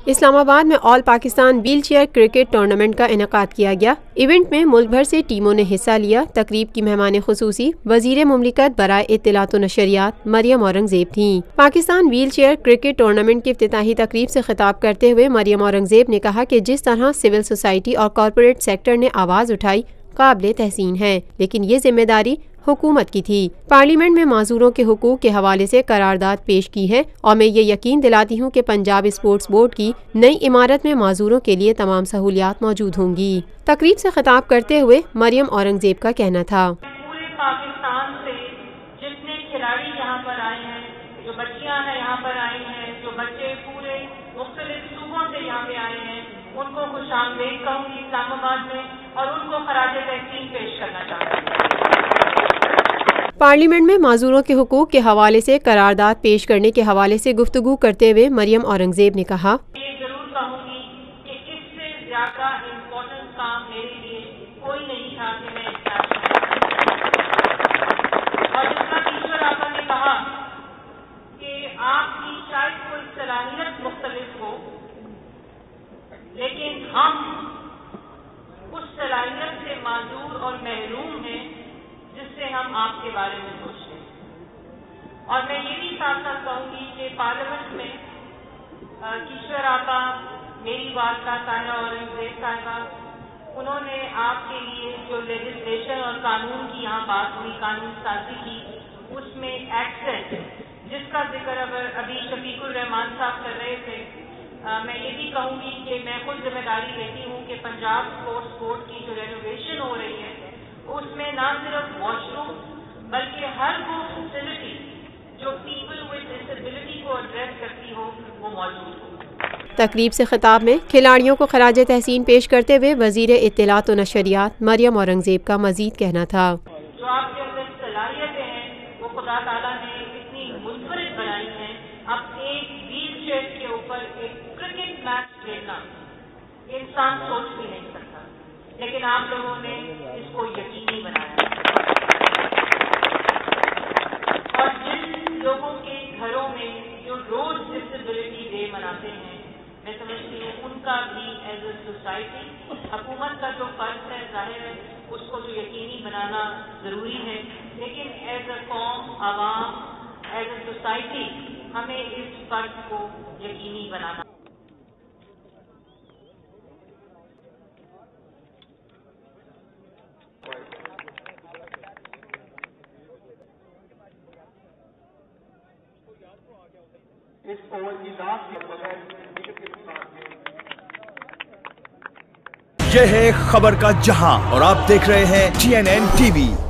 اسلام آباد میں all Pakistan wheelchair cricket tournament کا انعقاد کیا گیا۔ ایونٹ میں ملک بھر سے ٹیموں نے حصہ لیا۔ تقریب کی مہمان خصوصی وزیر مملکت برائے اطلاعات و نشریات مریم اورنگزیب تھیں۔ Pakistan wheelchair cricket tournament کی افتتاحی تقریب سے خطاب کرتے ہوئے مریم اورنگزیب نے کہا کہ جس طرح سول سوسائٹی اور کارپوریٹ سیکٹر نے آواز اٹھائی قابل تحسین ہے، لیکن یہ ذمہ داری حکومت کی تھی۔ پارلیمنٹ میں معذوروں کے حقوق کے حوالے سے قرارداد پیش کی ہے اور میں یہ یقین دلاتی ہوں کہ پنجاب اسپورٹس بورڈ کی نئی عمارت میں معذوروں کے لیے تمام سہولیات موجود ہوں گی۔ تقریب سے خطاب کرتے ہوئے مریم اورنگزیب کا کہنا تھا، پورے پاکستان سے جتنے کھلاڑی یہاں پر آئے ہیں، جو بچیاں ہیں یہاں پر آئی ہیں، جو بچے پورے مختلف صوبوں سے یہاں پہ آئے ہیں، ان کو خوش آمدید کہوں گی اسلام آباد میں اور ان کو خراج تحسین پیش کرنا چاہوں گی۔ پارلیمنٹ میں معذوروں کے حقوق کے حوالے سے قرارداد پیش کرنے کے حوالے سے گفتگو کرتے ہوئے مریم اورنگزیب نے کہا، یہ ضرور کہوں گی کہ اس سے زیادہ امپورٹنٹ کام میرے لیے کوئی نہیں تھا کہ میں اور جس طرح ایشور آپا نے کہا کہ آپ کی شاید کوئی صلاحیت مختلف ہو، لیکن ہم اس صلاحیت سے معذور اور محروم ہیں جس سے ہم آپ کے بارے میں سوچتے ہیں۔ اور میں یہ بھی ساتھ ساتھ کہوں گی کہ پارلیمنٹ میں ایشور آپا، میری والدہ طاہرہ اورنگزیب صاحبہ، انہوں نے آپ کے لیے جو لیجسلیشن اور قانون کی یہاں بات ہوئی، قانون سازی کی، اس میں ایکسیس جس کا ذکر ابھی شفیق الرحمان صاحب کر رہے تھے، میں یہ بھی کہوں گی کہ میں خود ذمہ داری لیتی ہوں کہ پنجاب اسپورٹس بورڈ کی جو رینوویشن ہو رہی ہے اس میں نہ صرف واش روم بلکہ ہر وہ فیسلٹی جو پیپل ود ڈسیبلٹی کو ایڈریس کرتی ہو وہ موجود ہو۔ تقریب سے خطاب میں کھلاڑیوں کو خراج تحسین پیش کرتے ہوئے وزیر اطلاعات و نشریات مریم اورنگزیب کا مزید کہنا تھا، جو آپ کے اندر صلاحیتیں ہیں وہ خدا تعالیٰ نے اتنی منفرد بنائی ہیں۔ اب ایک ویل چیئر کے اوپر ایک کرکٹ میچ کھیلنا انسان سوچ بھی نہیں سکتا، لیکن آپ لوگوں نے اس کو یقینی بنایا۔ اور جن لوگوں کے گھروں میں جو روز ڈسیبلٹی ڈے مناتے ہیں، میں سمجھتی ہوں ان کا بھی ایز اے سوسائٹی حکومت کا جو فرض ہے ظاہر ہے اس کو تو یقینی بنانا ضروری ہے، لیکن ایز اے قوم، عوام، ایز اے سوسائٹی ہمیں اس فرض کو یقینی بنانا۔ یہ ہے خبر کا جہاں اور آپ دیکھ رہے ہیں TNN TV۔